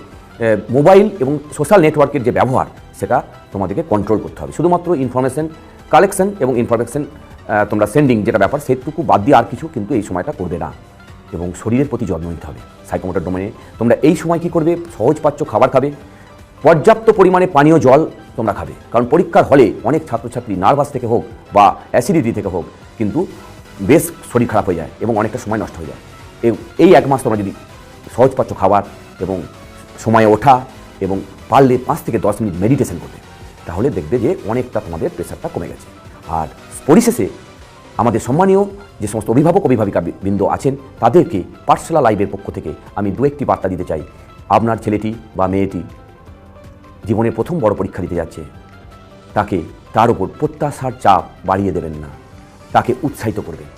মোবাইল এবং সোশ্যাল নেটওয়ার্কের যে ব্যবহার সেটা তোমাদেরকে কন্ট্রোল করতে হবে। শুধুমাত্র ইনফরমেশন কালেকশন এবং ইনফরমেশন তোমরা সেন্ডিং যেটা ব্যাপার সেটুকু বাদ দিয়ে আর কিছু কিন্তু এই সময়টা করবে না। এবং শরীরের প্রতি যত্ন নিতে হবে। সাইকোমোটর ডোমেনে তোমরা এই সময় কী করবে, সহজ পাচ্য খাবার খাবে, পর্যাপ্ত পরিমাণে পানীয় জল তোমরা খাবে। কারণ পরীক্ষার হলে অনেক ছাত্রছাত্রী নার্ভাস থেকে হোক বা অ্যাসিডিটি থেকে হোক কিন্তু বেশ শরীর খারাপ হয়ে যায় এবং অনেকটা সময় নষ্ট হয়ে যায়। এই 1 মাস তোমরা যদি সহজ পাচ্য খাবার এবং সময়ে ওঠা এবং পারলে 5 থেকে 10 মিনিট মেডিটেশন করবে, তাহলে দেখবে যে অনেকটা তোমাদের প্রেশারটা কমে গেছে। আর পরিশেষে আমাদের সম্মানীয় যে সমস্ত অভিভাবক অভিভাবিকা বৃন্দ আছেন তাদেরকে পাঠশালা লাইভের পক্ষ থেকে আমি 2-1টি বার্তা দিতে চাই। আপনার ছেলেটি বা মেয়েটি জীবনের প্রথম বড় পরীক্ষা দিতে যাচ্ছে, তাকে তার উপর প্রত্যাশার চাপ বাড়িয়ে দেবেন না, তাকে উৎসাহিত করবেন।